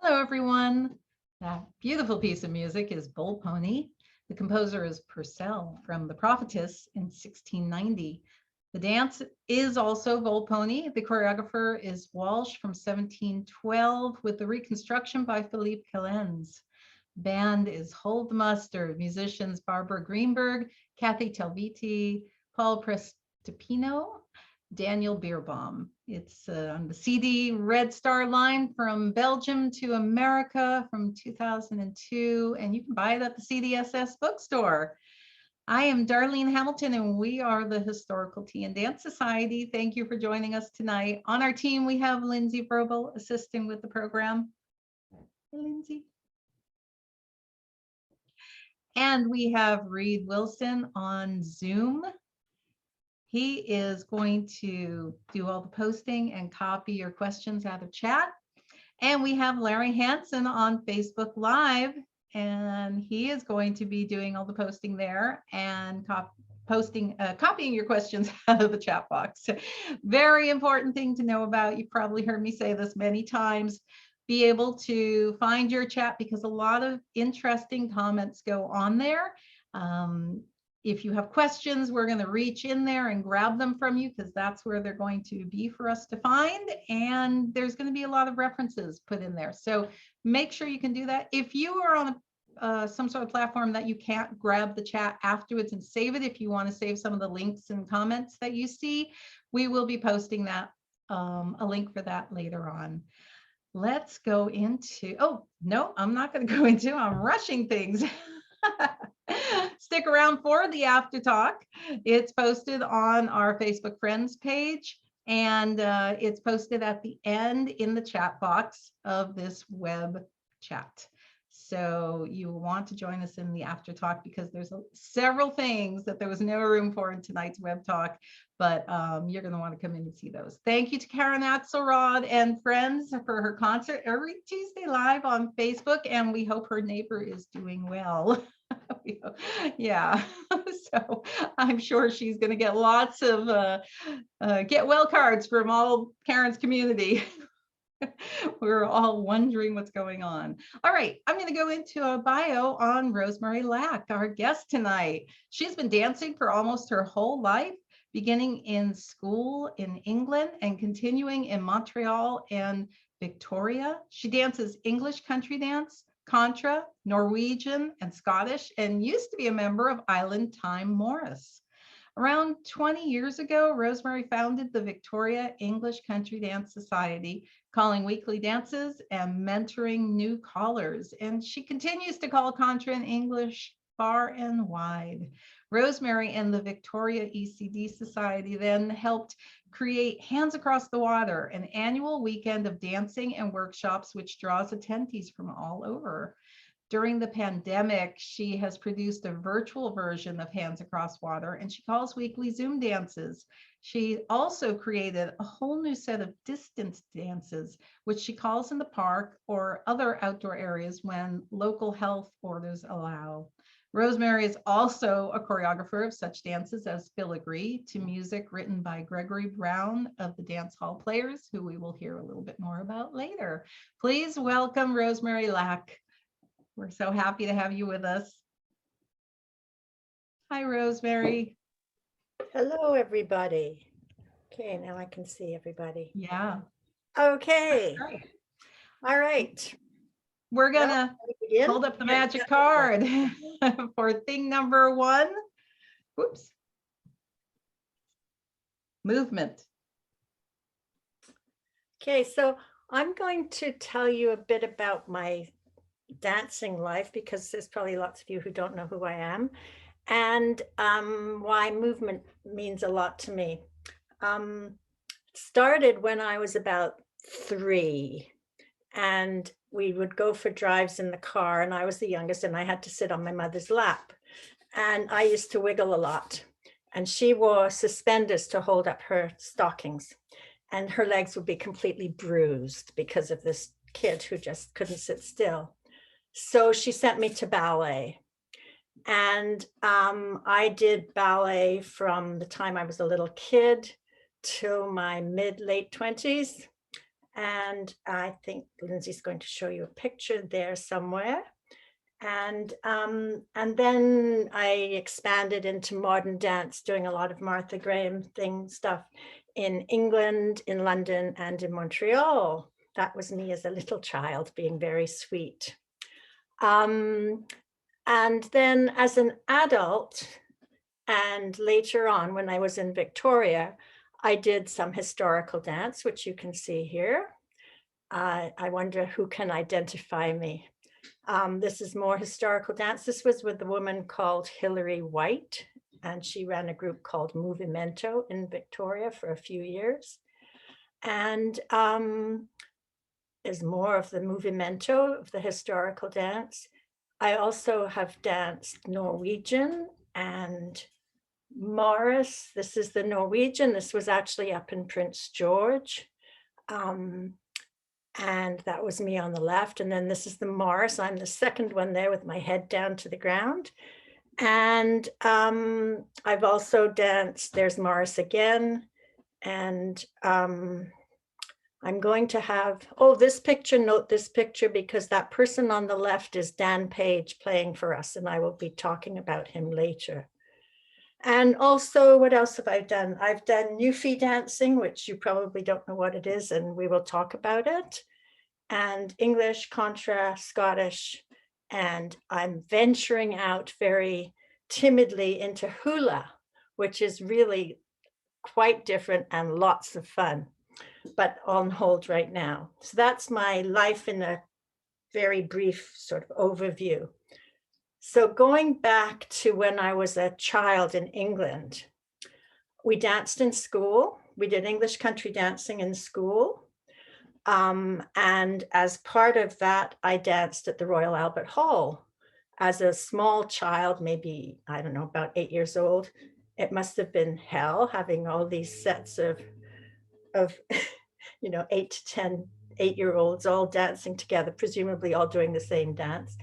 Hello, everyone. That beautiful piece of music is Bull Pony. The composer is Purcell from The Prophetess in 1690. The dance is also Bull Pony. The choreographer is Walsh from 1712 with the reconstruction by Philippe Calens. Band is Hold the Mustard. Musicians Barbara Greenberg, Kathy Telviti, Paul Prestipino, Daniel Beerbaum. It's on the CD Red Star line from Belgium to America from 2002, and you can buy it at the CDSS bookstore. I am Darlene Hamilton, and we are the Historical Tea and Dance Society. Thank you for joining us tonight. On our team, we have Lindsay Vrobel assisting with the program. Hey, Lindsay. And we have Reed Wilson on Zoom. He is going to do all the posting and copy your questions out of chat. And we have Larry Hansen on Facebook Live, and he is going to be doing all the posting there and copying your questions out of the chat box. Very important thing to know about. You've probably heard me say this many times. Be able to find your chat because a lot of interesting comments go on there. If you have questions, we're going to reach in there and grab them from you because that's where they're going to be for us to find. And there's going to be a lot of references put in there. So make sure you can do that. If you are on some sort of platform that you can't grab the chat afterwards and save it, if you want to save some of the links and comments that you see, we will be posting that, a link for that later on. Let's go into, oh, no, I'm not going to go into, I'm rushing things. Stick around for the after talk. It's posted on our Facebook friends page, and it's posted at the end in the chat box of this web chat. So you want to join us in the after talk because there's several things that there was no room for in tonight's web talk, but you're going to want to come in and see those. Thank you to Karen Axelrod and friends for her concert every Tuesday live on Facebook, and we hope her neighbor is doing well. Yeah, so I'm sure she's going to get lots of get well cards from all Karen's community. We're all wondering what's going on. All right, I'm going to go into a bio on Rosemary Lach, our guest tonight. She's been dancing for almost her whole life, beginning in school in England and continuing in Montreal and Victoria. She dances English country dance, Contra, Norwegian, and Scottish, and used to be a member of Island Time Morris. Around 20 years ago, Rosemary founded the Victoria English Country Dance Society, calling weekly dances and mentoring new callers. And she continues to call Contra in English far and wide. Rosemary and the Victoria ECD Society then helped create Hands Across the Water, an annual weekend of dancing and workshops which draws attendees from all over. During the pandemic, she has produced a virtual version of Hands Across Water, and she calls weekly Zoom dances. She also created a whole new set of distance dances, which she calls in the park or other outdoor areas when local health orders allow. Rosemary is also a choreographer of such dances as Filigree to music written by Gregory Brown of the Dance Hall Players, who we will hear a little bit more about later. Please welcome Rosemary Lach. We're so happy to have you with us. Hi, Rosemary. Hello, everybody. Okay, now I can see everybody. Yeah. Okay. All right. We're gonna hold up the magic card for thing number one. Whoops. Movement. Okay, so I'm going to tell you a bit about my dancing life because there's probably lots of you who don't know who I am and why movement means a lot to me. Started when I was about 3 and we would go for drives in the car, and I was the youngest and I had to sit on my mother's lap, and I used to wiggle a lot, and she wore suspenders to hold up her stockings, and her legs would be completely bruised because of this kid who just couldn't sit still. So she sent me to ballet, and I did ballet from the time I was a little kid to my late 20s. And I think Lindsay's going to show you a picture there somewhere. And then I expanded into modern dance, doing a lot of Martha Graham stuff in England, in London, and in Montreal. That was me as a little child being very sweet. And then as an adult, and later on when I was in Victoria, I did some historical dance, which you can see here. I wonder who can identify me. This is more historical dance. This was with a woman called Hilary White, and she ran a group called Movimento in Victoria for a few years. And there's more of the Movimento, of the historical dance. I also have danced Norwegian and Morris. This is the Norwegian. This was actually up in Prince George. And that was me on the left. And then this is the Morris. I'm the second one there with my head down to the ground. And I've also danced, there's Morris again. And I'm going to have, this picture, note this picture, because that person on the left is Dan Page playing for us, and I will be talking about him later. And also, what else have I done? I've done Newfie dancing, which you probably don't know what it is, and we will talk about it. And English, Contra, Scottish, and I'm venturing out very timidly into hula, which is really quite different and lots of fun, but on hold right now. So that's my life in a very brief sort of overview. So going back to when I was a child in England, we danced in school. We did English country dancing in school. And as part of that, I danced at the Royal Albert Hall. As a small child, maybe, I don't know, about 8 years old, it must have been hell having all these sets of 8 to 10 8-year-olds all dancing together, presumably all doing the same dance.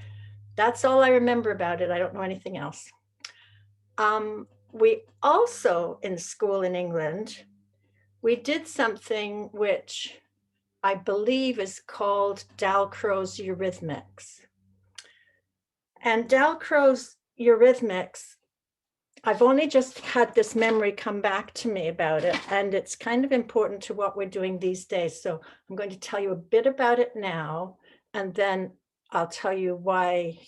That's all I remember about it. I don't know anything else. We also, in school in England, we did something which I believe is called Dalcroze Eurythmics. And Dalcroze Eurythmics, I've only just had this memory come back to me about it, and it's kind of important to what we're doing these days. So I'm going to tell you a bit about it now, and then I'll tell you why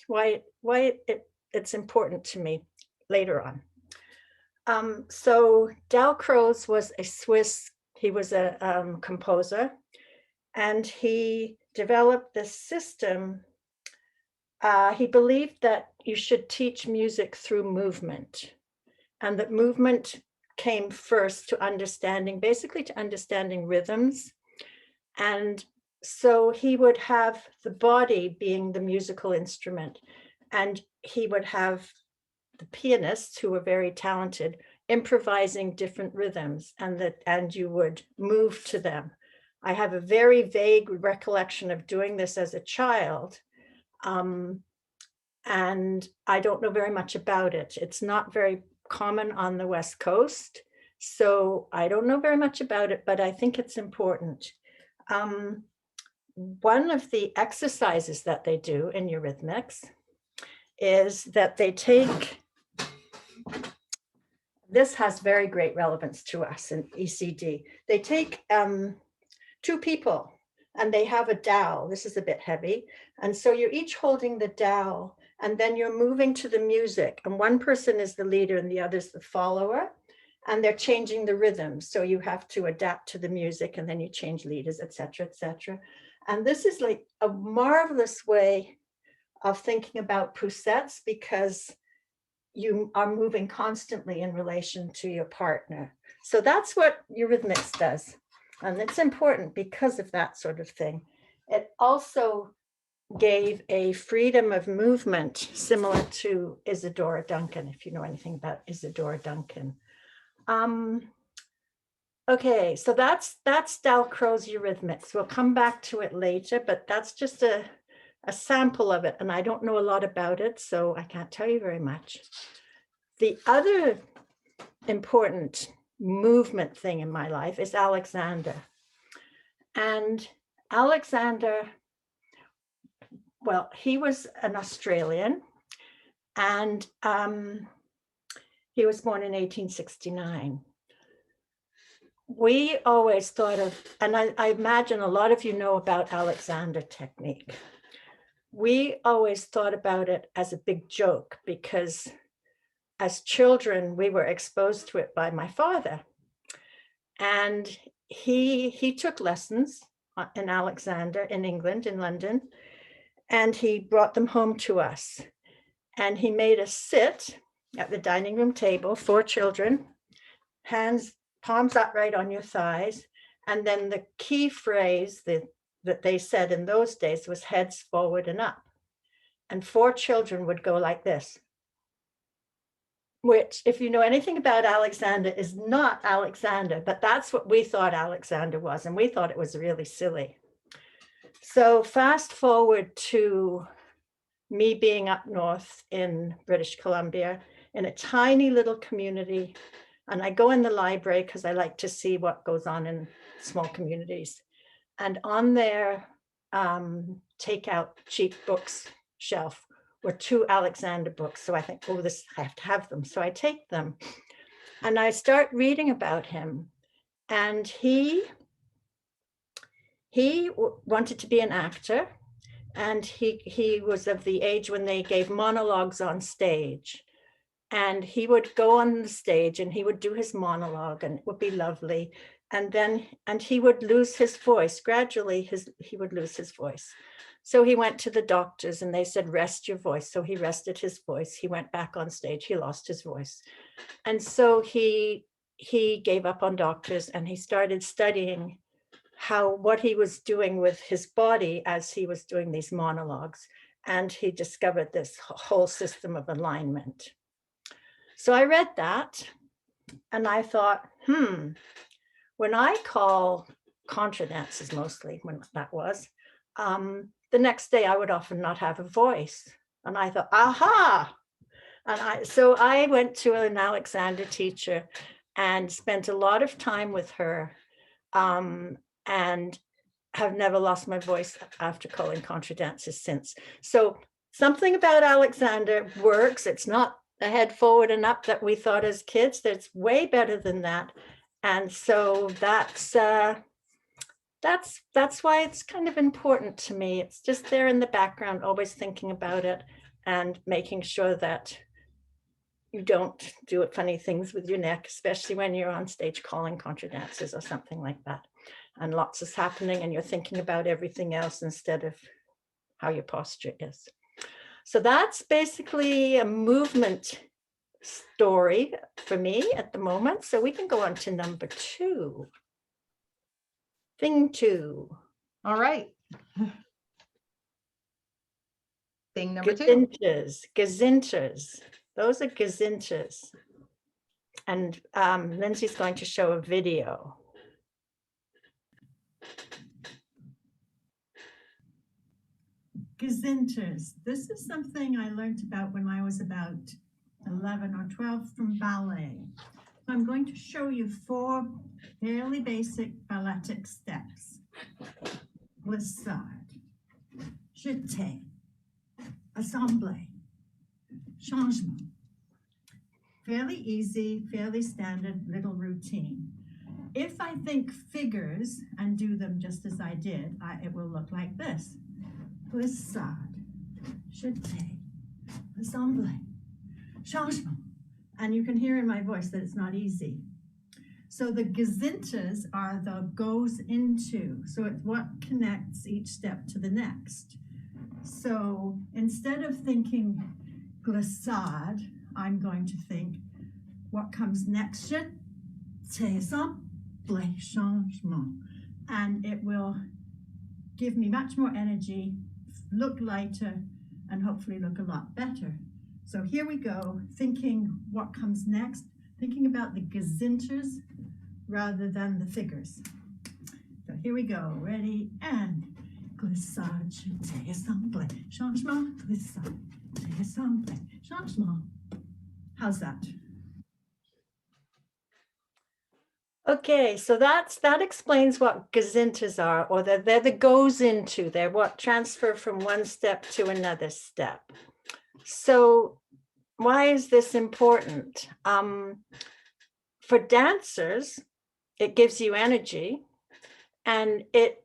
it's important to me later on. So Dalcroze was a Swiss, he was a composer, and he developed this system. He believed that you should teach music through movement, and that movement came first to understanding, basically to understanding rhythms. And so he would have the body being the musical instrument, and he would have the pianists, who were very talented, improvising different rhythms, and you would move to them. I have a very vague recollection of doing this as a child, and I don't know very much about it. It's not very common on the West Coast, so I don't know very much about it, but I think it's important. One of the exercises that they do in eurythmics is that they take, this has very great relevance to us in ECD. They take two people and they have a dowel. This is a bit heavy. And so you're each holding the dowel, and then you're moving to the music, and one person is the leader and the other's the follower, and they're changing the rhythm. So you have to adapt to the music, and then you change leaders, etc., etc. And this is like a marvelous way of thinking about poussets, because you are moving constantly in relation to your partner. So that's what eurythmics does. And it's important because of that sort of thing. It also gave a freedom of movement similar to Isadora Duncan, if you know anything about Isadora Duncan. Okay, so that's Dalcroze Eurythmics. We'll come back to it later, but that's just a sample of it, and I don't know a lot about it, so I can't tell you very much. The other important movement thing in my life is Alexander. And Alexander, well, he was an Australian, and he was born in 1869. We always thought of, and I imagine a lot of you know about Alexander technique. We always thought about it as a big joke because as children, we were exposed to it by my father. And he took lessons in Alexander in England, in London, and he brought them home to us. And he made us sit at the dining room table, 4 children, hands, palms upright on your thighs. And then the key phrase that they said in those days was heads forward and up. And 4 children would go like this, which, if you know anything about Alexander, is not Alexander, but that's what we thought Alexander was. And we thought it was really silly. So fast forward to me being up north in British Columbia in a tiny little community. And I go in the library because I like to see what goes on in small communities. And on their takeout cheap books shelf were 2 Alexander books. So I think, oh, I have to have them. So I take them and I start reading about him. And he wanted to be an actor. And he was of the age when they gave monologues on stage. And he would go on the stage and he would do his monologue and it would be lovely. And he would lose his voice. Gradually, he would lose his voice. So he went to the doctors and they said, rest your voice. So he rested his voice. He went back on stage. He lost his voice. And so he gave up on doctors and he started studying what he was doing with his body as he was doing these monologues. And he discovered this whole system of alignment. So I read that and I thought, when I call Contra dances, mostly when that was, the next day I would often not have a voice. And I thought, aha. And so I went to an Alexander teacher and spent a lot of time with her, and have never lost my voice after calling Contra dances since. So something about Alexander works. It's not the head forward and up that we thought as kids. That's way better than that. And so that's why it's kind of important to me. It's just there in the background, always thinking about it and making sure that you don't do funny things with your neck, especially when you're on stage calling Contra dances or something like that. And lots is happening and you're thinking about everything else instead of how your posture is. So that's basically a movement story for me at the moment. So we can go on to number 2. Thing 2. All right. Thing number 2. Gazinters. Those are gazinters. And Lindsay's going to show a video. Gazinters. This is something I learned about when I was about 11 or 12 from ballet. I'm going to show you 4 fairly basic balletic steps. Glissade, jeté, assemblé, changement. Fairly easy, fairly standard little routine. If I think figures and do them just as I did, it will look like this. Glissade, jeté, assemblé, changement. And you can hear in my voice that it's not easy. So the gazinters are the goes into. So it's what connects each step to the next. So instead of thinking glissade, I'm going to think what comes next. Jeté, assemblé, changement. And it will give me much more energy, look lighter, and hopefully look a lot better. So here we go, thinking what comes next, thinking about the gazinters rather than the figures. So here we go, ready, and glissade, jeté, assemblé, changement, glissade, jeté, assemblé, changement. How's that? Okay, so that explains what gazintas are, or they're the goes into. They're what transfer from one step to another step. So why is this important? For dancers, it gives you energy, and it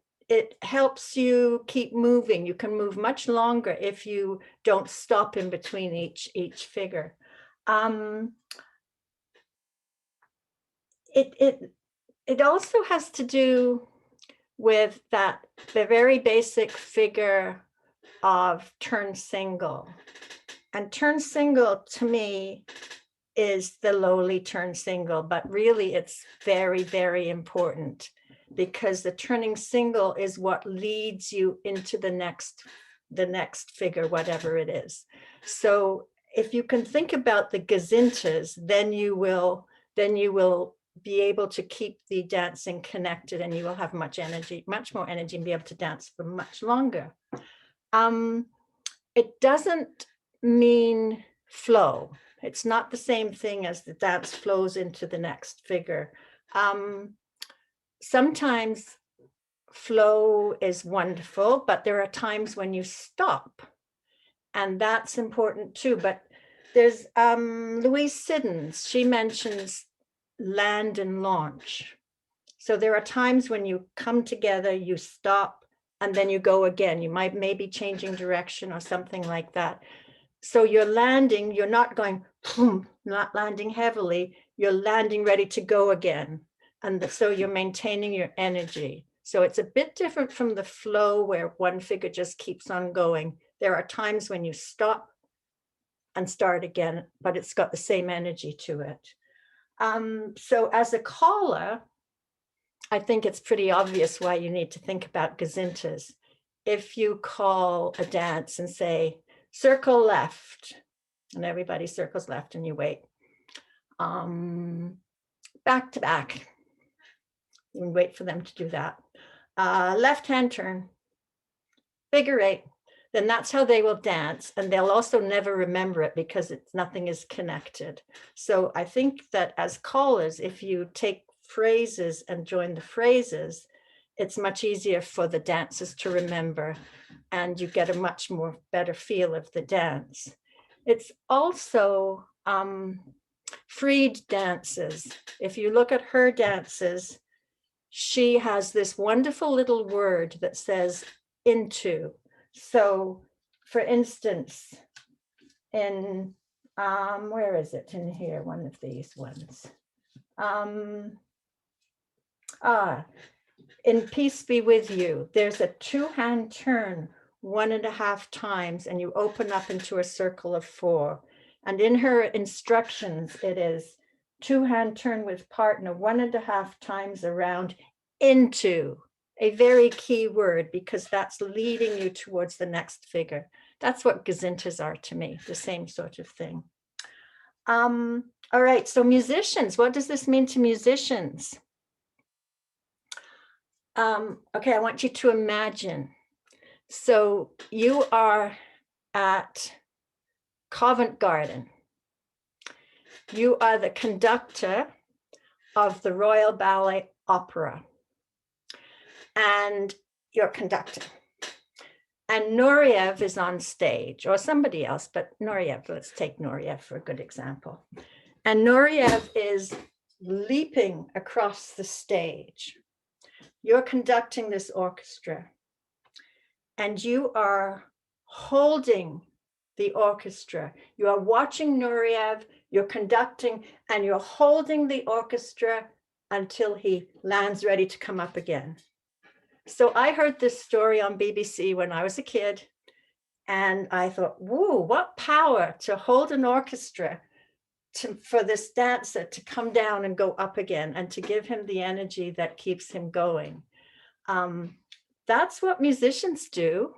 helps you keep moving. You can move much longer if you don't stop in between each figure. It also has to do with that the very basic figure of turn single. And turn single to me is the lowly turn single, but really it's very, very important, because the turning single is what leads you into the next figure, whatever it is. So if you can think about the gazintas, then you will be able to keep the dancing connected, and you will have much more energy, and be able to dance for much longer. It doesn't mean flow. It's not the same thing as the dance flows into the next figure. Sometimes flow is wonderful, but there are times when you stop, and that's important too. But there's Louise Siddons, she mentions land and launch. So there are times when you come together, you stop, and then you go again. You might maybe changing direction or something like that. So you're landing, you're not going, boom, not landing heavily, you're landing ready to go again. And so you're maintaining your energy. So it's a bit different from the flow where one figure just keeps on going. There are times when you stop and start again, but it's got the same energy to it. So as a caller, I think it's pretty obvious why you need to think about gazintas. If you call a dance and say, circle left, and everybody circles left and you wait. Back to back. You can wait for them to do that. Left hand turn, figure eight. Then that's how they will dance, and they'll also never remember it because nothing is connected. So I think that as callers, if you take phrases and join the phrases, it's much easier for the dancers to remember, and you get a much more better feel of the dance. It's also freed dances. If you look at her dances, she has this wonderful little word that says into. So for instance, in, where is it in here? One of these ones. In Peace Be With You, there's a 2-hand turn 1.5 times, and you open up into a circle of 4. And in her instructions, it is 2-hand turn with partner 1.5 times around into, a very key word, because that's leading you towards the next figure. That's what gazintas are to me, the same sort of thing. All right, so musicians, what does this mean to musicians? Okay, I want you to imagine. So you are at Covent Garden. You are the conductor of the Royal Ballet Opera, and you're conducting. And Nureyev is on stage, or somebody else, but Nureyev, let's take Nureyev for a good example. And Nureyev is leaping across the stage. You're conducting this orchestra, and you are holding the orchestra. You are watching Nureyev, you're conducting, and you're holding the orchestra until he lands ready to come up again. So I heard this story on BBC when I was a kid, and I thought, whoa, what power to hold an orchestra for this dancer to come down and go up again, and to give him the energy that keeps him going. That's what musicians do.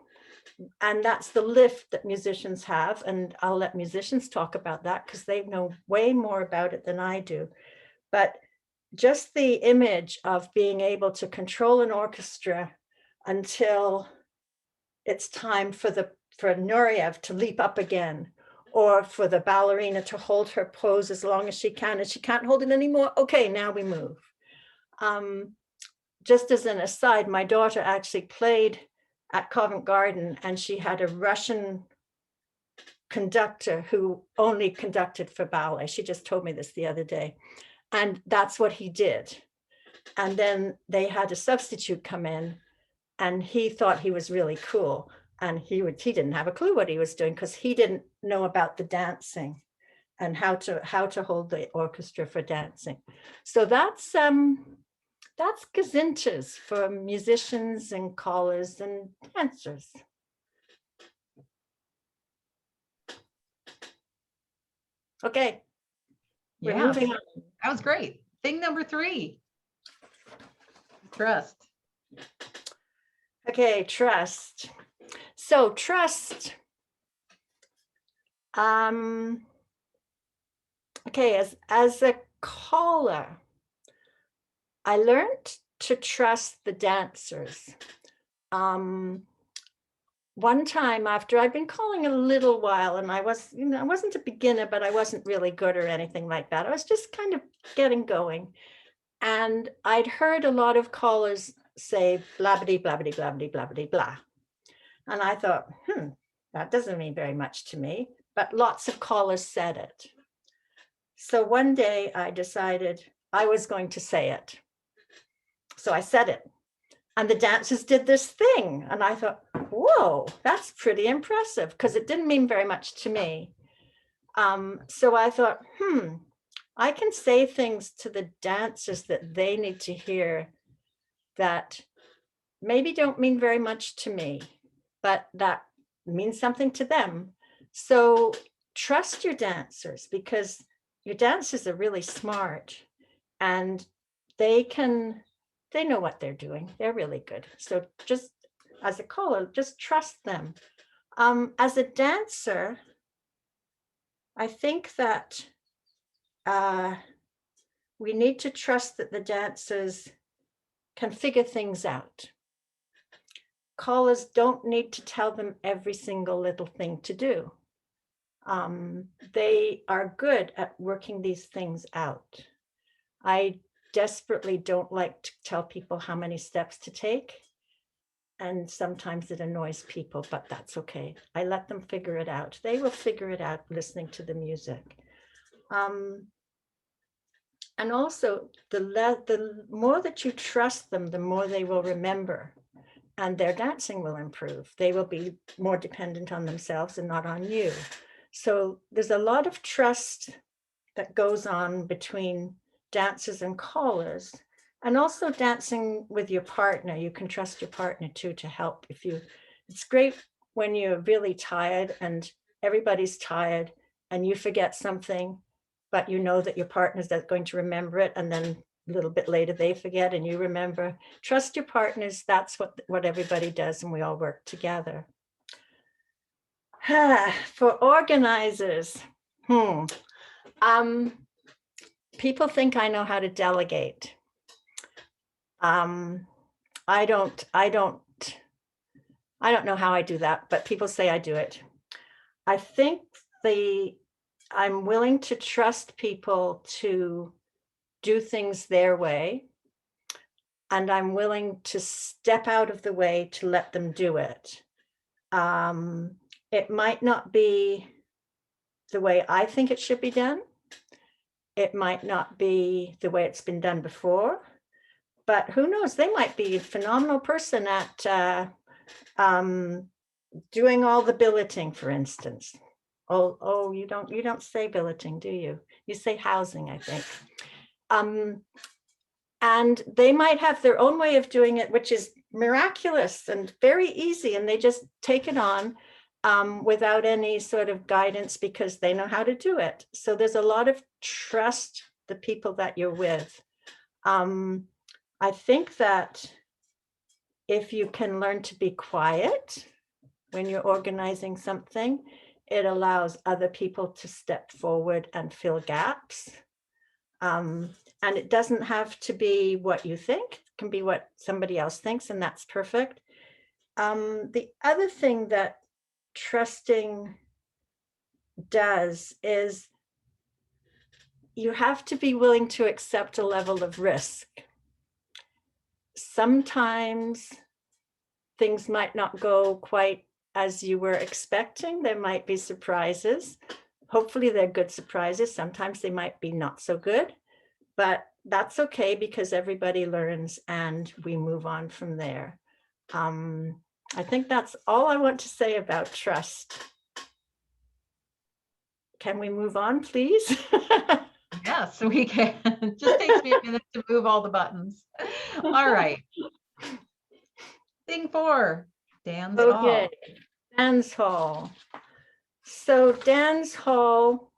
And that's the lift that musicians have. And I'll let musicians talk about that because they know way more about it than I do. But just the image of being able to control an orchestra until it's time for Nureyev to leap up again, or for the ballerina to hold her pose as long as she can, and she can't hold it anymore. Okay, now we move. Just as an aside, my daughter actually played at Covent Garden, and she had a Russian conductor who only conducted for ballet. She just told me this the other day. And that's what he did. And then they had a substitute come in, and he thought he was really cool. And he didn't have a clue what he was doing, because he didn't know about the dancing and how to hold the orchestra for dancing. So that's gazintas for musicians and callers and dancers. Okay, we're Yeah, moving on. that was great. Thing number 3, trust. Okay, trust. So trust. Okay, as a caller, I learned to trust the dancers. One time after I'd been calling a little while, and I wasn't a beginner, but I wasn't really good or anything like that. I was just kind of getting going. And I'd heard a lot of callers say blabbity, blabbity, blabbity, blabbity, blah. And I thought, that doesn't mean very much to me, but lots of callers said it. So one day I decided I was going to say it. So I said it. And the dancers did this thing. And I thought, whoa, that's pretty impressive, because it didn't mean very much to me. So I thought, I can say things to the dancers that they need to hear that maybe don't mean very much to me, but that means something to them. So trust your dancers, because your dancers are really smart, and they know what they're doing. They're really good. So just as a caller, just trust them. As a dancer, I think that we need to trust that the dancers can figure things out. Callers don't need to tell them every single little thing to do. They are good at working these things out. I desperately don't like to tell people how many steps to take. And sometimes it annoys people, but that's okay. I let them figure it out. They will figure it out listening to the music. And also, the more that you trust them, the more they will remember, and their dancing will improve. They will be more dependent on themselves and not on you. So there's a lot of trust that goes on between dancers and callers, and also dancing with your partner. You can trust your partner too to help. It's great when you're really tired and everybody's tired and you forget something, but you know that your partner's going to remember it, and then a little bit later they forget and you remember. Trust your partners. That's what everybody does, and we all work together. For organizers, people think I know how to delegate. I don't know how I do that, but people say I do it. I think I'm willing to trust people to do things their way, and I'm willing to step out of the way to let them do it. It might not be the way I think it should be done. It might not be the way it's been done before, but who knows? They might be a phenomenal person at doing all the billeting, for instance. Oh, you don't say billeting, do you? You say housing, I think. And they might have their own way of doing it, which is miraculous and very easy, and they just take it on without any sort of guidance because they know how to do it. So there's a lot of trust the people that you're with. I think that if you can learn to be quiet when you're organizing something, it allows other people to step forward and fill gaps. And it doesn't have to be what you think, it can be what somebody else thinks, and that's perfect. The other thing that trusting does is you have to be willing to accept a level of risk. sometimes things might not go quite as you were expecting. There might be surprises. Hopefully they're good surprises. Sometimes they might be not so good, but that's okay because everybody learns and we move on from there. I think that's all I want to say about trust. Can we move on, please? Yes, we can. It just takes me a minute to move all the buttons. All right. Thing 4, dance Okay, hall. dance hall. So dance hall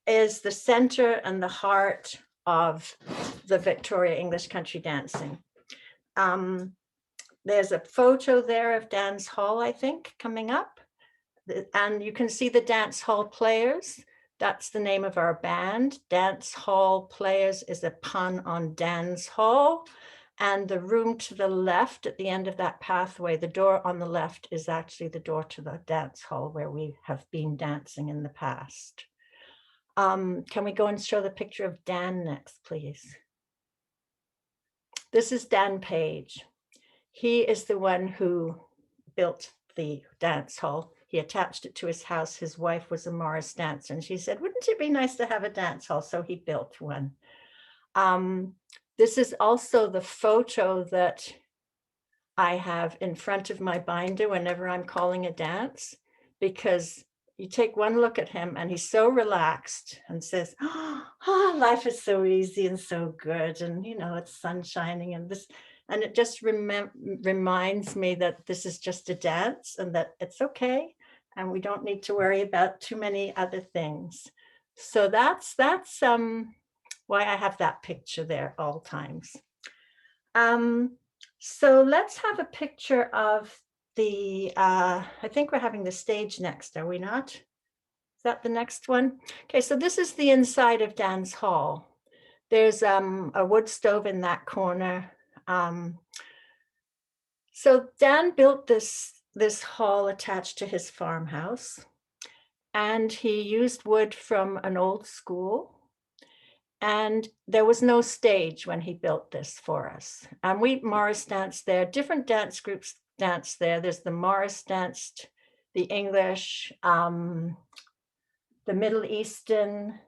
is the center and the heart of the Victoria English country dancing. There's a photo there of dance hall, I think, coming up. And you can see the dance hall players. That's the name of our band. Dance hall players is a pun on dance hall. And the room to the left at the end of that pathway, the door on the left is actually the door to the dance hall where we have been dancing in the past. Can we go and show the picture of Dan next, please? This is Dan Page. He is the one who built the dance hall. He attached it to his house. His wife was a Morris dancer, and she said, wouldn't it be nice to have a dance hall? So he built one. This is also the photo that I have in front of my binder whenever I'm calling a dance, because you take one look at him and he's so relaxed and says, oh, life is so easy and so good. And, you know, it's sun shining and this, and it just reminds me that this is just a dance and that it's okay. And we don't need to worry about too many other things. So that's why I have that picture there all times. So let's have a picture of the, I think we're having the stage next, are we not? Is that the next one? Okay, so this is the inside of Dan's hall. There's a wood stove in that corner. So Dan built this hall attached to his farmhouse, and he used wood from an old school. And there was no stage when he built this for us. And we Morris danced there. Different dance groups danced there. There's the Morris danced, the English, the Middle Eastern,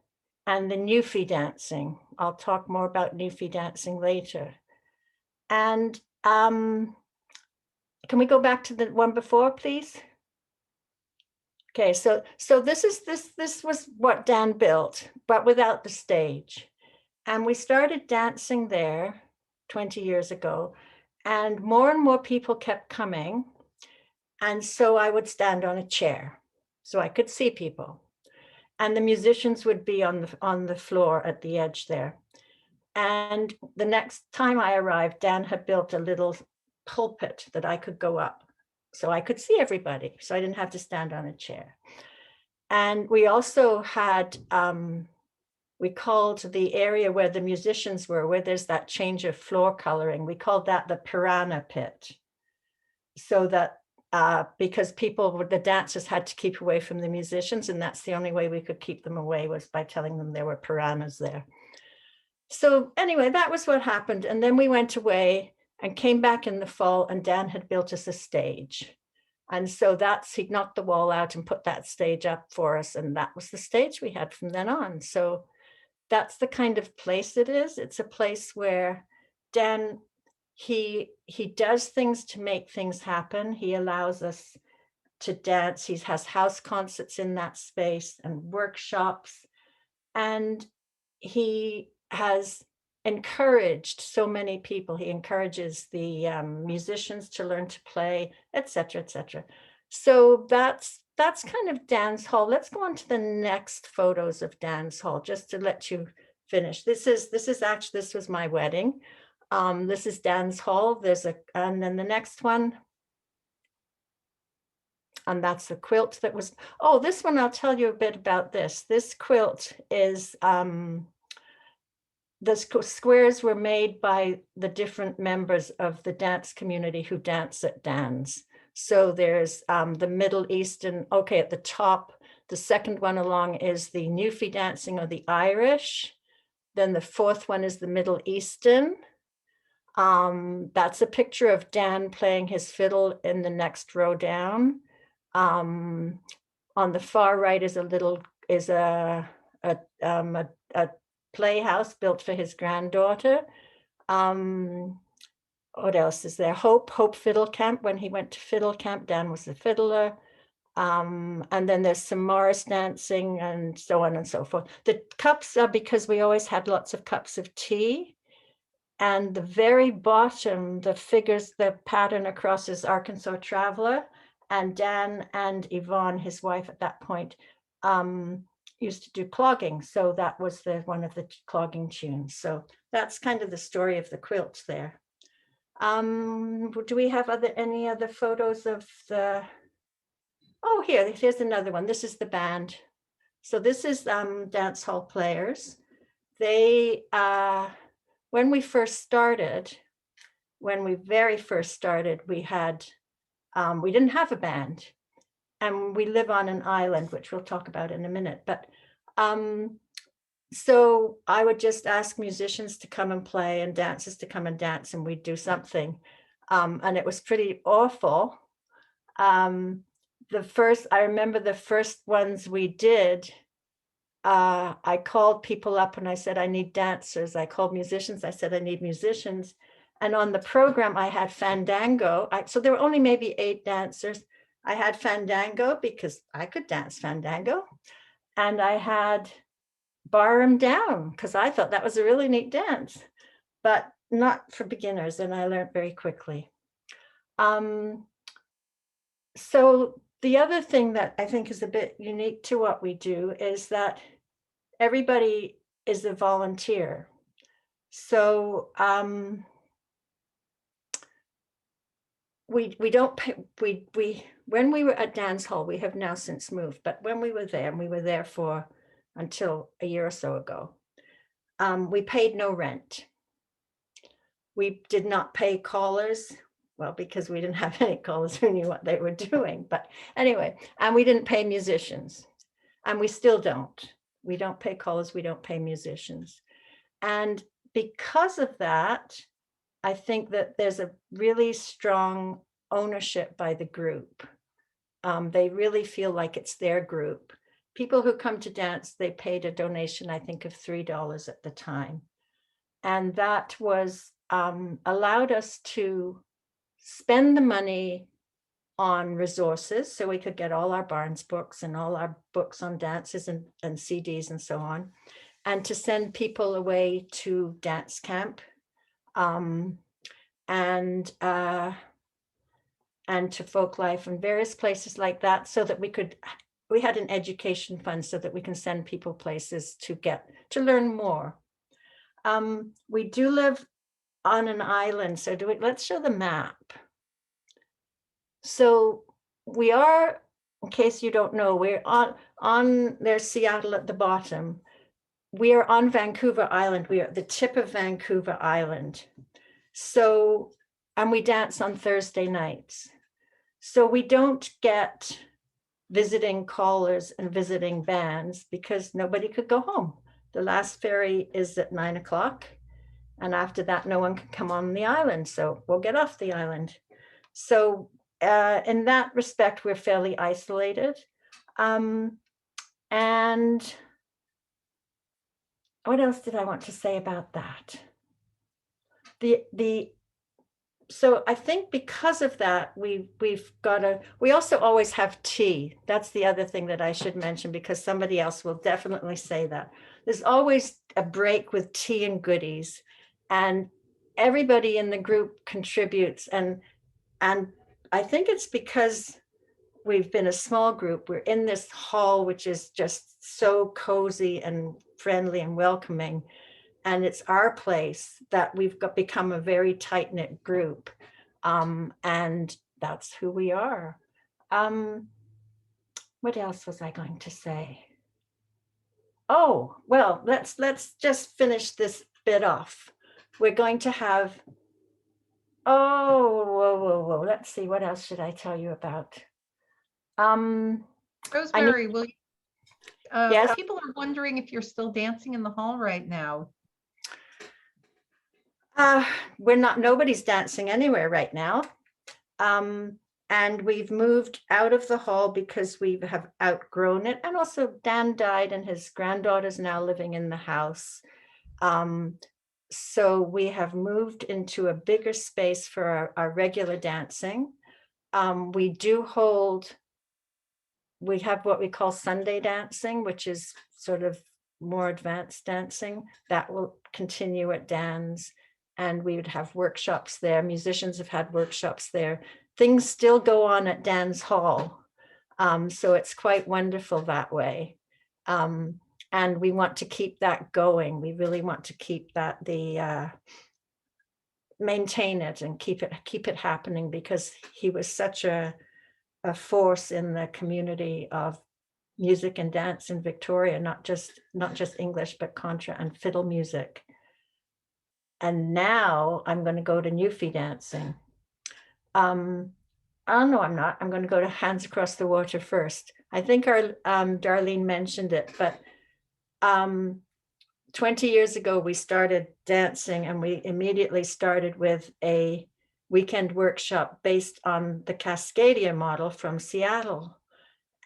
and the Newfie dancing. I'll talk more about Newfie dancing later. And can we go back to the one before, please? Okay, so this was what Dan built, but without the stage. And we started dancing there 20 years ago, and more people kept coming. And so I would stand on a chair so I could see people. And the musicians would be on the floor at the edge there. And the next time I arrived, Dan had built a little pulpit that I could go up so I could see everybody. So I didn't have to stand on a chair. And we also had, we called the area where the musicians were, where there's that change of floor coloring, we called that the piranha pit. So that, because the dancers had to keep away from the musicians, and that's the only way we could keep them away was by telling them there were piranhas there. So anyway, that was what happened. And then we went away and came back in the fall, and Dan had built us a stage. And so he knocked the wall out and put that stage up for us. And that was the stage we had from then on. So that's the kind of place it is. It's a place where Dan, he does things to make things happen. He allows us to dance. He has house concerts in that space and workshops. And he has encouraged so many people. He encourages the musicians to learn to play, etc., etc. So that's kind of dance hall. Let's go on to the next photos of dance hall, just to let you finish. This was my wedding. This is dance hall. And then the next one. And that's the quilt that was, oh, this one, I'll tell you a bit about this. This quilt is, the squares were made by the different members of the dance community who dance at Dan's. So there's the Middle Eastern, okay, at the top, the second one along is the Newfie dancing or the Irish. Then the fourth one is the Middle Eastern. That's a picture of Dan playing his fiddle in the next row down. On the far right is a playhouse built for his granddaughter. What else is there? Hope Fiddle Camp. When he went to Fiddle Camp, Dan was the fiddler. And then there's some Morris dancing and so on and so forth. The cups are because we always had lots of cups of tea. And the very bottom, the figures, the pattern across is Arkansas Traveler. And Dan and Yvonne, his wife at that point, used to do clogging. So that was one of the clogging tunes. So that's kind of the story of the quilts there. Do we have any other photos of the, oh, here's another one. This is the band. So this is dance hall players. They, when we very first started, we didn't have a band, and we live on an island, which we'll talk about in a minute. But so I would just ask musicians to come and play and dancers to come and dance, and we'd do something. And it was pretty awful. I remember the first ones we did, I called people up and I said, I need dancers. I called musicians. I said, I need musicians. And on the program, I had Fandango. So there were only maybe 8 dancers. I had Fandango because I could dance Fandango. And I had Bar 'em Down because I thought that was a really neat dance, but not for beginners. And I learned very quickly. So the other thing that I think is a bit unique to what we do is that everybody is a volunteer. So we don't pay, when we were at dance hall, we have now since moved, but when we were there, and we were there for until a year or so ago, we paid no rent. We did not pay callers, well, because we didn't have any callers who knew what they were doing. But anyway, and we didn't pay musicians, and we still don't. We don't pay callers, we don't pay musicians. And because of that, I think that there's a really strong ownership by the group. They really feel like it's their group. People who come to dance, they paid a donation, I think, of $3 at the time. And that was allowed us to spend the money on resources so we could get all our Barnes books and all our books on dances and CDs and so on, and to send people away to dance camp and to folk life and various places like that, so that we had an education fund so that we can send people places to learn more. We do live on an island, so let's show the map. So we are, in case you don't know, we're on there's Seattle at the bottom. We are on Vancouver Island. We are at the tip of Vancouver Island. So, and we dance on Thursday nights. So we don't get visiting callers and visiting bands because nobody could go home. The last ferry is at 9 o'clock. And after that, no one can come on the island. So we'll get off the island. So in that respect, we're fairly isolated. And what else did I want to say about that? So I think because of that, we also always have tea. That's the other thing that I should mention, because somebody else will definitely say that. There's always a break with tea and goodies, and everybody in the group contributes. And I think it's because we've been a small group. We're in this hall, which is just so cozy and friendly and welcoming. And it's our place that we've become a very tight-knit group. And that's who we are. What else was I going to say? Oh, well, let's just finish this bit off. We're going to have, whoa. Let's see, what else should I tell you about? Rosemary, Yes? people are wondering if you're still dancing in the hall right now. Nobody's dancing anywhere right now. And we've moved out of the hall because we have outgrown it. And also Dan died and his granddaughter's now living in the house. So we have moved into a bigger space for our regular dancing. We have what we call Sunday dancing, which is sort of more advanced dancing. That will continue at Dan's, and we would have workshops there. Musicians have had workshops there. Things still go on at Dan's Hall. So it's quite wonderful that way. And we want to keep that going. We really want to keep that, maintain it and keep it happening, because he was such a force in the community of music and dance in Victoria, not just English, but contra and fiddle music. And now I'm going to go to Newfie dancing. Oh no, I'm not. I'm going to go to Hands Across the Water first. I think our Darlene mentioned it, but 20 years ago we started dancing, and we immediately started with a weekend workshop based on the Cascadia model from Seattle.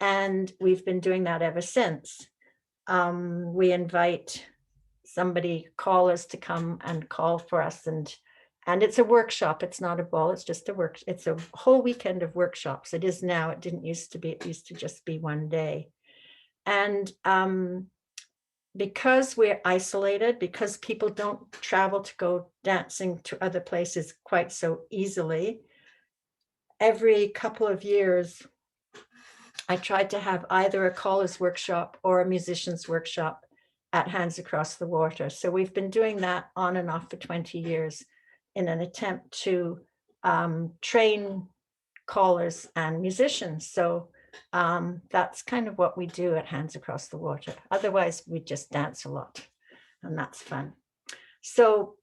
And we've been doing that ever since. We invite callers to come and call for us, and it's a workshop. It's not a ball, it's just it's a whole weekend of workshops. It is now, it didn't used to be, it used to just be one day. And because we're isolated, because people don't travel to go dancing to other places quite so easily, every couple of years, I tried to have either a caller's workshop or a musician's workshop at Hands Across the Water. So we've been doing that on and off for 20 years in an attempt to train callers and musicians. So that's kind of what we do at Hands Across the Water. Otherwise, we just dance a lot, and that's fun. So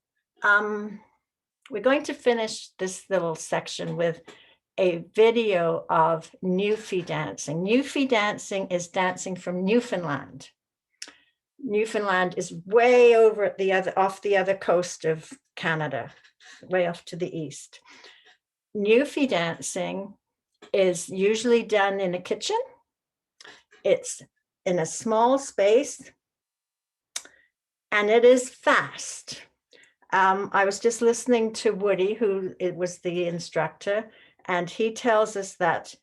we're going to finish this little section with a video of Newfie dancing. Newfie dancing is dancing from Newfoundland. Newfoundland is way over at off the other coast of Canada, way off to the east. Newfie dancing is usually done in a kitchen. It's in a small space, and it is fast. I was just listening to Woody, who was the instructor, and he tells us that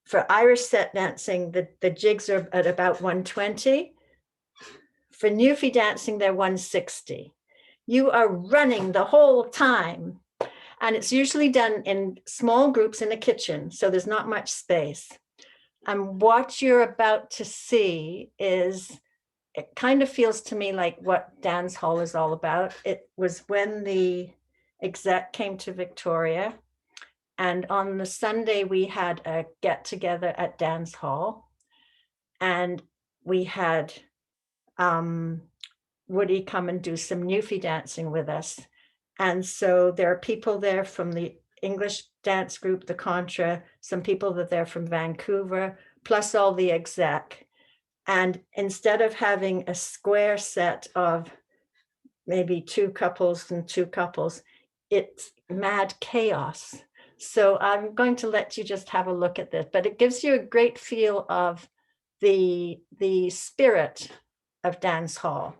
for Irish set dancing, the jigs are at about 120. For Newfie dancing, they're 160. You are running the whole time. And it's usually done in small groups in a kitchen, so there's not much space. And what you're about to see it kind of feels to me like what Dan's Hall is all about. It was when the exec came to Victoria, and on the Sunday we had a get together at Dan's Hall, and we had Woody come and do some Newfie dancing with us. And so there are people there from the English dance group, the Contra, some people that are there from Vancouver, plus all the exec. And instead of having a square set of maybe two couples and two couples, it's mad chaos. So I'm going to let you just have a look at this, but it gives you a great feel of the spirit of Dance Hall.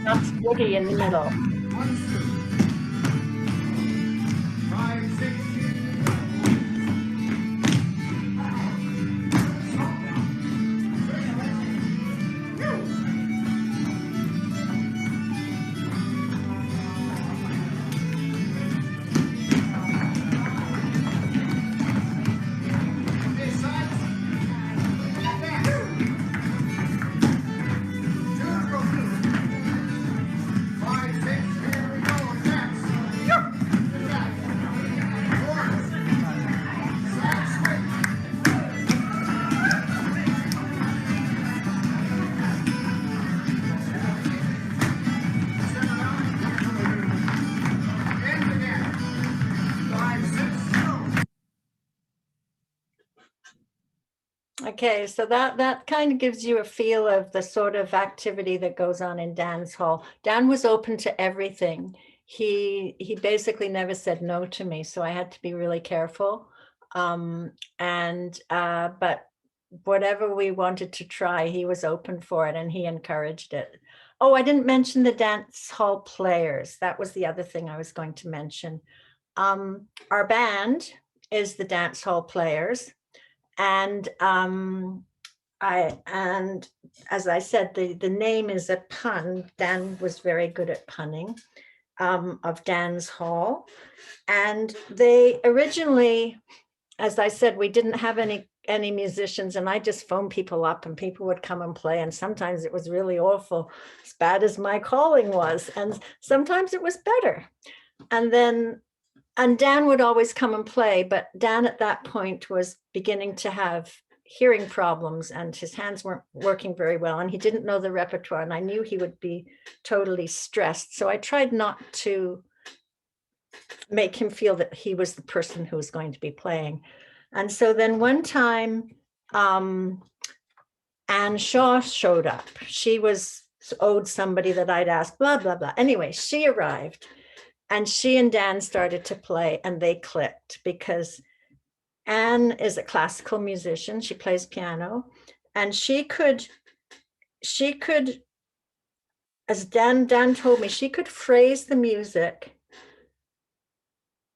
That's Woody in the middle. 5, 6. Here we go. Okay, so that kind of gives you a feel of the sort of activity that goes on in Dan's hall. Dan was open to everything. He basically never said no to me, so I had to be really careful. But whatever we wanted to try, he was open for it and he encouraged it. Oh, I didn't mention the dance hall players. That was the other thing I was going to mention. Our band is the dance hall players. And as I said, the name is a pun. Dan was very good at punning, of Dan's Hall. And they originally, as I said, we didn't have any musicians, and I just phoned people up and people would come and play. And sometimes it was really awful, as bad as my calling was. And sometimes it was better. And Dan would always come and play, but Dan at that point was beginning to have hearing problems and his hands weren't working very well and he didn't know the repertoire, and I knew he would be totally stressed. So I tried not to make him feel that he was the person who was going to be playing. And so then one time, Anne Shaw showed up. She was owed somebody that I'd asked, blah, blah, blah. Anyway, she arrived. And she and Dan started to play and they clicked because Anne is a classical musician. She plays piano and she could, as Dan told me, she could phrase the music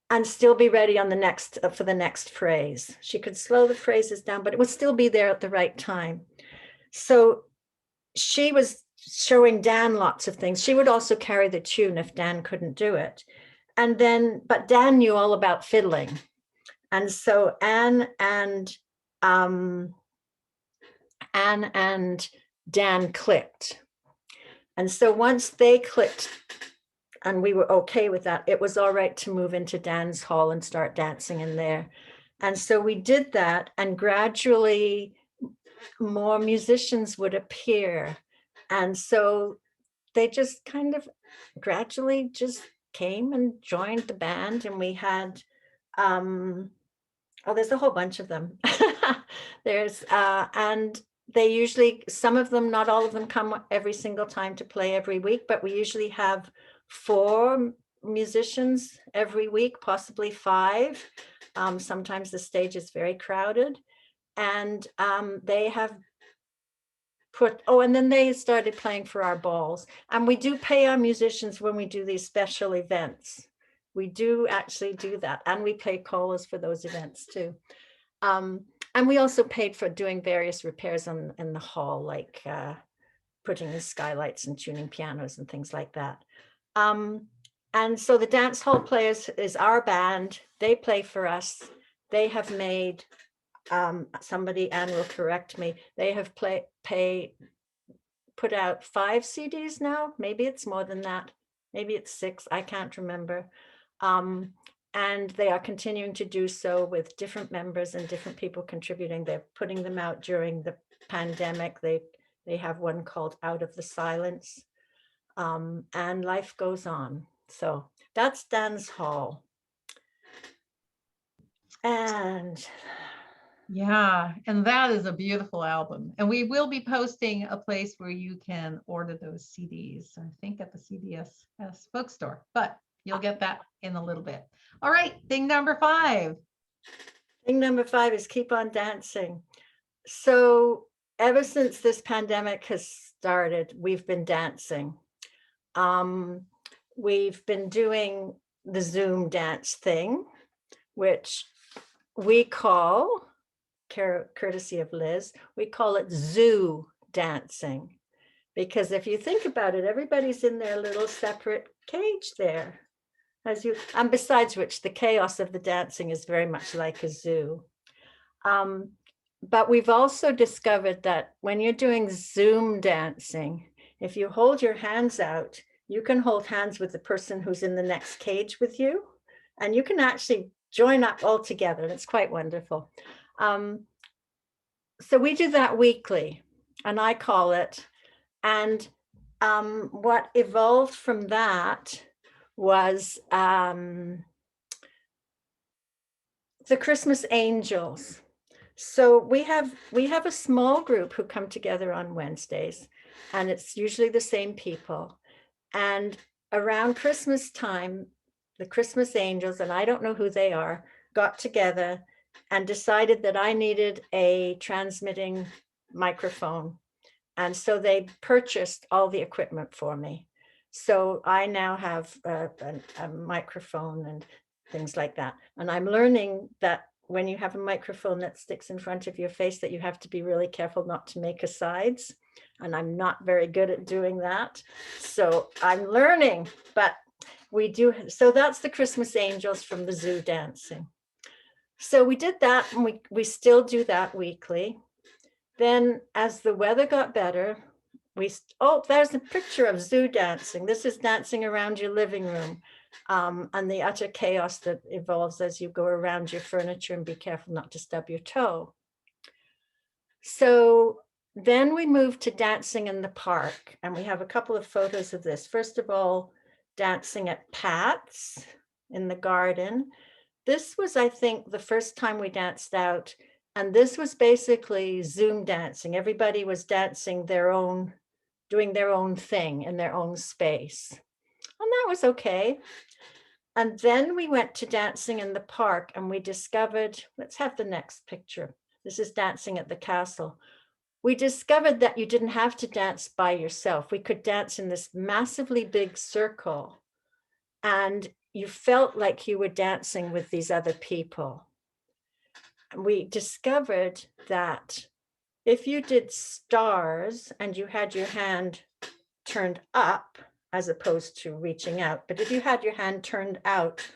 and still be ready on the next, for the next phrase. She could slow the phrases down, but it would still be there at the right time. So she was showing Dan lots of things. She would also carry the tune if Dan couldn't do it. And then, but Dan knew all about fiddling. And so Anne and Dan clicked. And so once they clicked and we were okay with that, it was all right to move into Dan's hall and start dancing in there. And so we did that, and gradually more musicians would appear. And so they just kind of gradually just came and joined the band, and we had there's a whole bunch of them. There's and they usually, some of them, not all of them, come every single time to play every week, but we usually have 4 musicians every week, possibly 5. Sometimes the stage is very crowded, and they have and then they started playing for our balls. And we do pay our musicians when we do these special events. We do actually do that. And we pay colas for those events too. And we also paid for doing various repairs in the hall, like putting in skylights and tuning pianos and things like that. And so the dance hall players is our band. They play for us. They have made, somebody, Anne will correct me, they have put out 5 CDs now. Maybe it's more than that. Maybe it's 6. I can't remember. And they are continuing to do so with different members and different people contributing. They're putting them out during the pandemic. They have one called Out of the Silence. And life goes on. So that's Dan's Hall. And Yeah, and that is a beautiful album. And we will be posting a place where you can order those CDs, I think at the CBS bookstore, but you'll get that in a little bit. All right, thing number 5. thing number 5 is keep on dancing. So ever since this pandemic has started, we've been dancing. We've been doing the Zoom dance thing, which we call, courtesy of Liz, we call it zoo dancing. Because if you think about it, everybody's in their little separate cage there. And besides which, the chaos of the dancing is very much like a zoo. But we've also discovered that when you're doing Zoom dancing, if you hold your hands out, you can hold hands with the person who's in the next cage with you, and you can actually join up all together. It's quite wonderful. So we do that weekly, and I call it. And what evolved from that was the Christmas angels. So we have a small group who come together on Wednesdays, and it's usually the same people. And around Christmas time, the Christmas angels, and I don't know who they are, got together and decided that I needed a transmitting microphone. And so they purchased all the equipment for me. So I now have a microphone and things like that. And I'm learning that when you have a microphone that sticks in front of your face, that you have to be really careful not to make asides. And I'm not very good at doing that. So I'm learning, but we do. So that's the Christmas angels from the zoo dancing. So we did that, and we still do that weekly. Then as the weather got better, there's a picture of zoo dancing. This is dancing around your living room, and the utter chaos that evolves as you go around your furniture, and be careful not to stub your toe. So then we moved to dancing in the park, and we have a couple of photos of this. First of all, dancing at Pat's in the garden. This was, I think, the first time we danced out, and this was basically Zoom dancing. Everybody was dancing doing their own thing in their own space. And that was okay. And then we went to dancing in the park, and we discovered, let's have the next picture. This is dancing at the castle. We discovered that you didn't have to dance by yourself. We could dance in this massively big circle, and you felt like you were dancing with these other people. We discovered that if you did stars and you had your hand turned up as opposed to reaching out, but if you had your hand turned out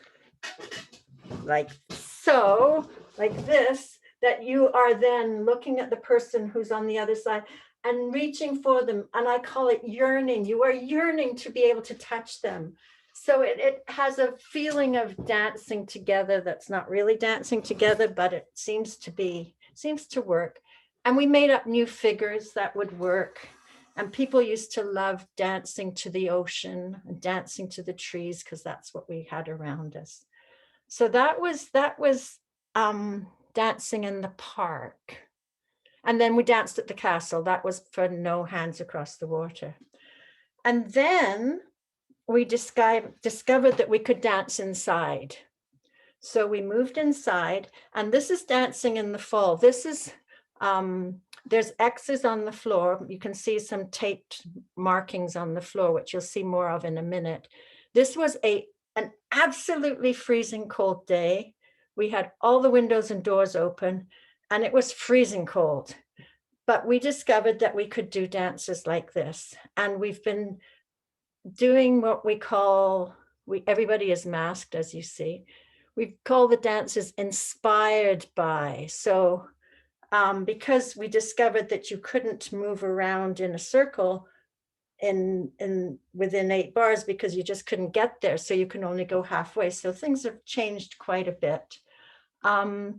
like so, like this, that you are then looking at the person who's on the other side and reaching for them. And I call it yearning. You are yearning to be able to touch them. So it has a feeling of dancing together that's not really dancing together, but it seems to work. And we made up new figures that would work. And people used to love dancing to the ocean and dancing to the trees, because that's what we had around us. So that was dancing in the park. And then we danced at the castle. That was for no hands across the water. And then we discovered that we could dance inside. So we moved inside, and this is dancing in the fall. This is, there's X's on the floor. You can see some taped markings on the floor, which you'll see more of in a minute. This was an absolutely freezing cold day. We had all the windows and doors open, and it was freezing cold. But we discovered that we could do dances like this. And we've been doing what we call, everybody is masked, as you see. We call the dances inspired by. So because we discovered that you couldn't move around in a circle within 8 bars, because you just couldn't get there. So you can only go halfway. So things have changed quite a bit. I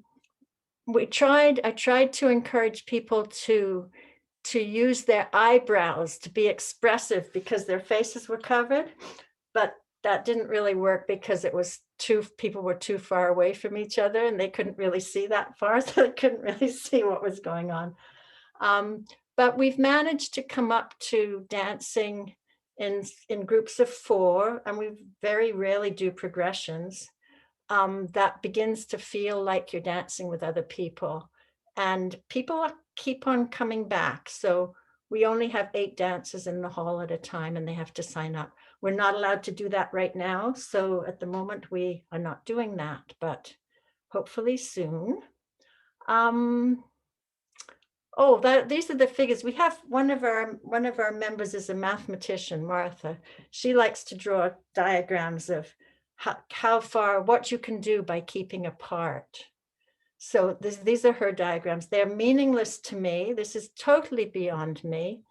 tried to encourage people to use their eyebrows to be expressive, because their faces were covered, but that didn't really work, because people were too far away from each other, and they couldn't really see that far, so they couldn't really see what was going on. But we've managed to come up to dancing in groups of 4, and we very rarely do progressions. That begins to feel like you're dancing with other people, and people keep on coming back. So we only have 8 dancers in the hall at a time, and they have to sign up. We're not allowed to do that right now. So at the moment we are not doing that, but hopefully soon. These are the figures. We have one of our members is a mathematician, Martha. She likes to draw diagrams of how far, what you can do by keeping apart. So these are her diagrams. They're meaningless to me. This is totally beyond me.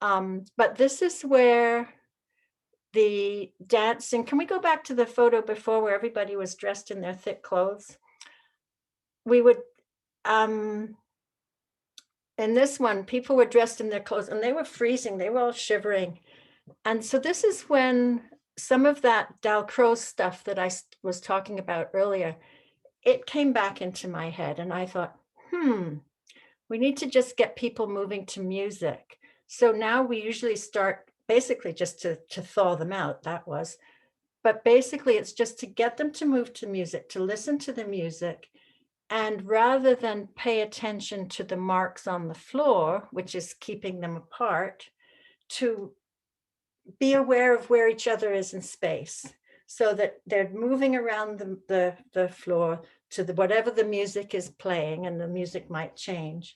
But this is where the dancing, can we go back to the photo before where everybody was dressed in their thick clothes? We would, in this one, people were dressed in their clothes, and they were freezing. They were all shivering. And so this is when some of that Dalcroze stuff that I was talking about earlier, it came back into my head, and I thought, we need to just get people moving to music. So now we usually start basically just to thaw them out, but basically it's just to get them to move to music, to listen to the music. And rather than pay attention to the marks on the floor, which is keeping them apart, to be aware of where each other is in space, so that they're moving around the floor to whatever the music is playing, and the music might change.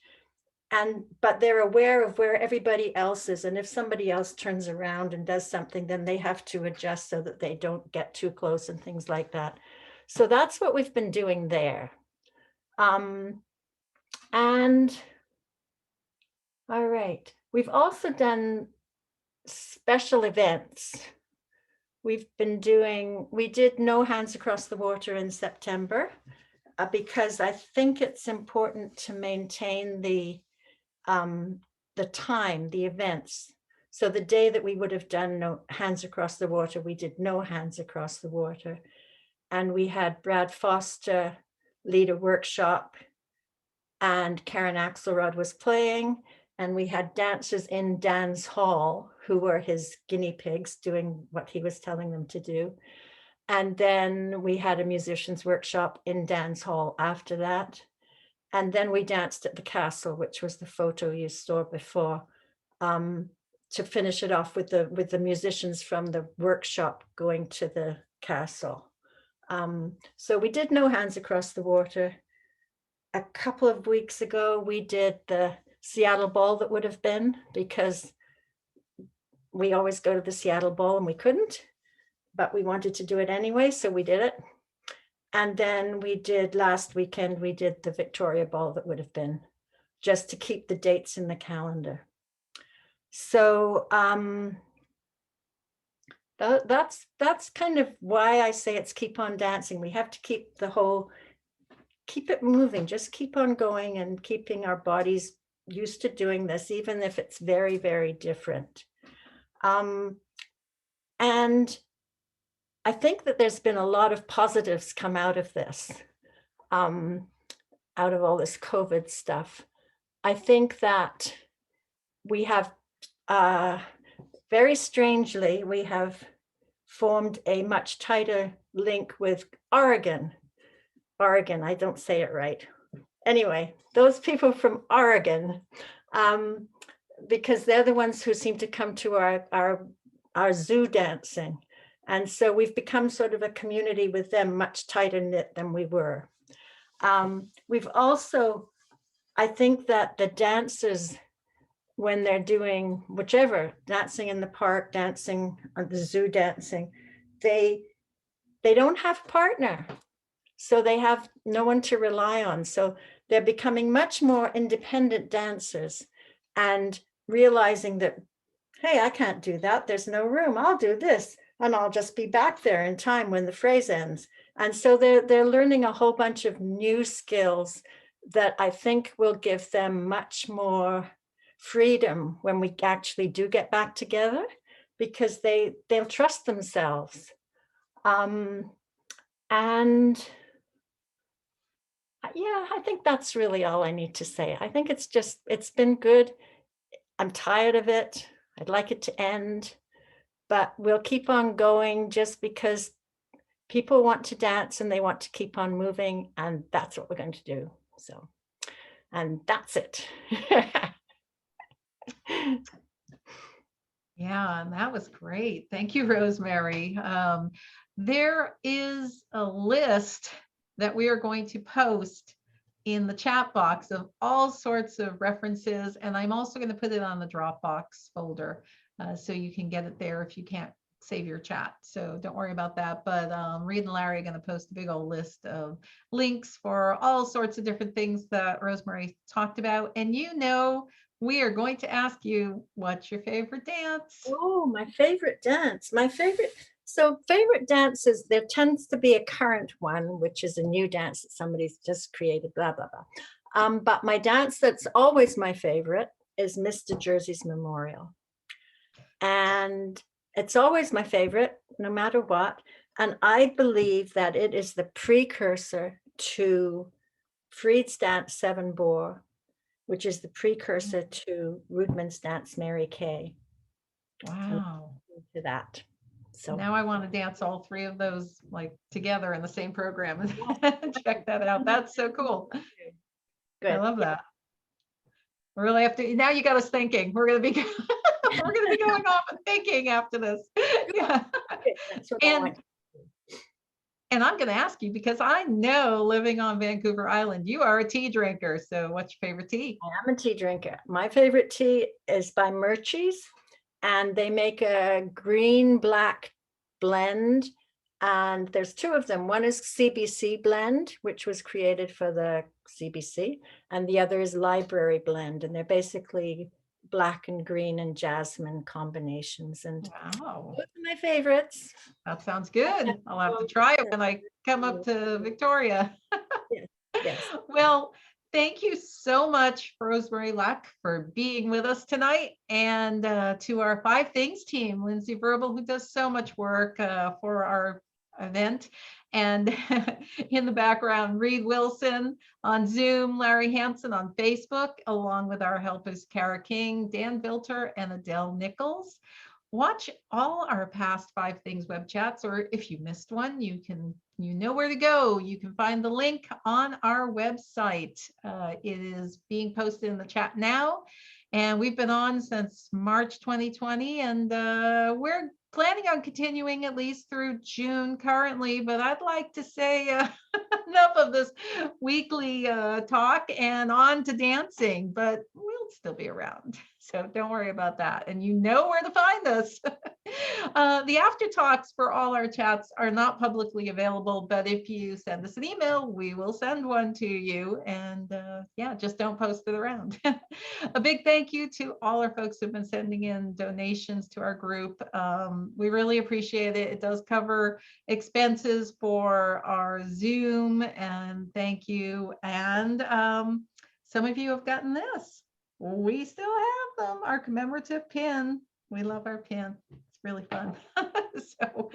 But they're aware of where everybody else is. And if somebody else turns around and does something, then they have to adjust so that they don't get too close and things like that. So that's what we've been doing there. And all right, we've also done special events. We did No Hands Across the Water in September because I think it's important to maintain the time, the events. So the day that we would have done No Hands Across the Water, we did No Hands Across the Water. And we had Brad Foster lead a workshop, and Karen Axelrod was playing, and we had dancers in Dan's hall who were his guinea pigs doing what he was telling them to do. And then we had a musician's workshop in Dan's hall after that. And then we danced at the castle, which was the photo you saw before, to finish it off with the musicians from the workshop going to the castle. So we did No Hands Across the Water. A couple of weeks ago, we did the Seattle Ball that would have been, because we always go to the Seattle Ball and we couldn't, but we wanted to do it anyway, so we did it. And then we did last weekend, we did the Victoria Ball that would have been, just to keep the dates in the calendar. So that's kind of why I say it's keep on dancing. We have to keep it moving, just keep on going and keeping our bodies used to doing this, even if it's very, very different. And I think that there's been a lot of positives come out of this, out of all this COVID stuff. I think that we have, very strangely, we have formed a much tighter link with Oregon, I don't say it right. Anyway, those people from Oregon, because they're the ones who seem to come to our zoo dancing. And so we've become sort of a community with them, much tighter knit than we were. We've also, I think that the dancers, when they're doing whichever, dancing in the park, dancing or the zoo dancing, they don't have a partner. So they have no one to rely on. So they're becoming much more independent dancers and realizing that, hey, I can't do that. There's no room. I'll do this. And I'll just be back there in time when the phrase ends. And so they're learning a whole bunch of new skills that I think will give them much more freedom when we actually do get back together, because they'll trust themselves. And yeah, I think that's really all I need to say. I think it's been good. I'm tired of it. I'd like it to end, but we'll keep on going just because people want to dance and they want to keep on moving, and that's what we're going to do. So, and that's it. Yeah, and that was great. Thank you, Rosemary. There is a list that we are going to post in the chat box of all sorts of references, and I'm also going to put it on the Dropbox folder so you can get it there if you can't save your chat. So don't worry about that. But Reed and Larry are going to post a big old list of links for all sorts of different things that Rosemary talked about. And we are going to ask you, what's your favorite dance? Oh, my favorite dance. So favorite dances, there tends to be a current one, which is a new dance that somebody's just created, blah, blah, blah. But my dance that's always my favorite is Mr. Jersey's Memorial. And it's always my favorite, no matter what. And I believe that it is the precursor to Fried's dance Seven Bore, which is the precursor to Rudman's dance Mary Kay, Wow. to that. So Now I want to dance all three of those like together in the same program. Check that out. That's so cool. good. I love that. We really have to, now you got us thinking. We're going to be we're going to be going off and thinking after this. Yeah. That's what I want. And I'm going to ask you because I know living on Vancouver Island, you are a tea drinker. So what's your favorite tea? I'm a tea drinker. My favorite tea is by Murchie's, and they make a green black blend. And there's two of them. One is CBC blend, which was created for the CBC, and the other is library blend. And they're basically black and green and jasmine combinations. And Wow. those are my favorites. That sounds good. I'll have to try it when I come up to Victoria. Yes. Well, thank you so much, Rosemary Lach, for being with us tonight. And to our Five Things team, Lindsay Verbal, who does so much work for our event. And in the background, Reed Wilson on Zoom, Larry Hansen on Facebook, along with our helpers, Kara King, Dan Bilter, and Adele Nichols. Watch all our past Five Things web chats, or if you missed one, you know where to go. You can find the link on our website. It is being posted in the chat now, and we've been on since March 2020, and we're planning on continuing at least through June currently, but I'd like to say enough of this weekly talk and on to dancing, but we'll still be around. So don't worry about that. And you know where to find us. The after talks for all our chats are not publicly available, but if you send us an email, we will send one to you. And yeah, just don't post it around. A big thank you to all our folks who've been sending in donations to our group. We really appreciate it. It does cover expenses for our Zoom, and thank you. And some of you have gotten this. We still have them, our commemorative pin. We love our pin. It's really fun. So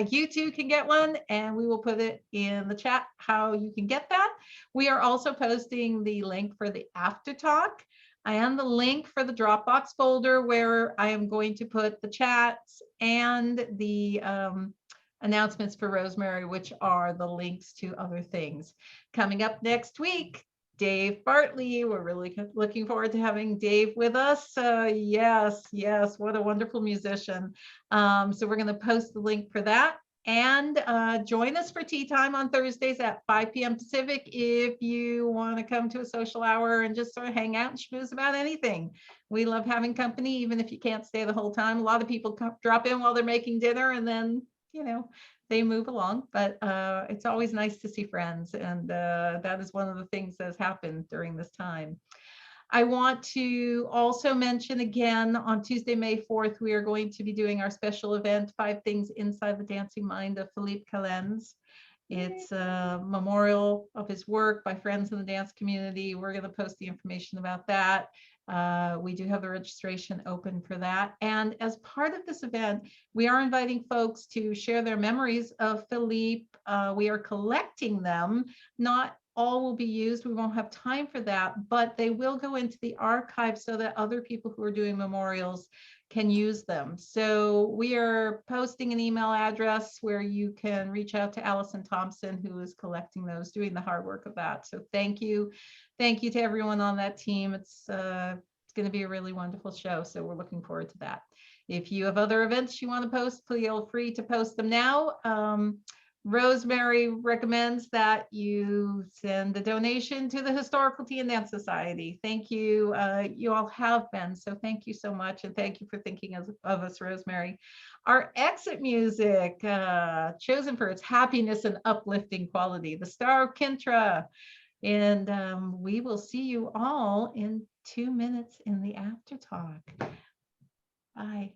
you too can get one, and we will put it in the chat how you can get that. We are also posting the link for the after talk and the link for the Dropbox folder where I am going to put the chats and the announcements for Rosemary, which are the links to other things. Coming up next week, Dave Bartley. We're really looking forward to having Dave with us. Yes, what a wonderful musician. So we're going to post the link for that. And join us for tea time on Thursdays at 5 p.m. Pacific if you want to come to a social hour and just sort of hang out and schmooze about anything. We love having company, even if you can't stay the whole time. A lot of people drop in while they're making dinner and then, they move along, but it's always nice to see friends. And that is one of the things that has happened during this time. I want to also mention again, on Tuesday, May 4th, we are going to be doing our special event, 5 Things Inside the Dancing Mind of Philippe Calens. It's a memorial of his work by friends in the dance community. We're going to post the information about that. We do have the registration open for that. And as part of this event, we are inviting folks to share their memories of Philippe. We are collecting them. Not all will be used. We won't have time for that, but they will go into the archive so that other people who are doing memorials can use them. So we are posting an email address where you can reach out to Allison Thompson, who is collecting those, doing the hard work of that. So thank you. Thank you to everyone on that team. It's going to be a really wonderful show. So we're looking forward to that. If you have other events you want to post, feel free to post them now. Rosemary recommends that you send a donation to the Historical Tea and Dance Society. Thank you. You all have been, so thank you so much. And thank you for thinking of us, Rosemary. Our exit music, chosen for its happiness and uplifting quality, the Star of Contra. And we will see you all in 2 minutes in the after talk. Bye.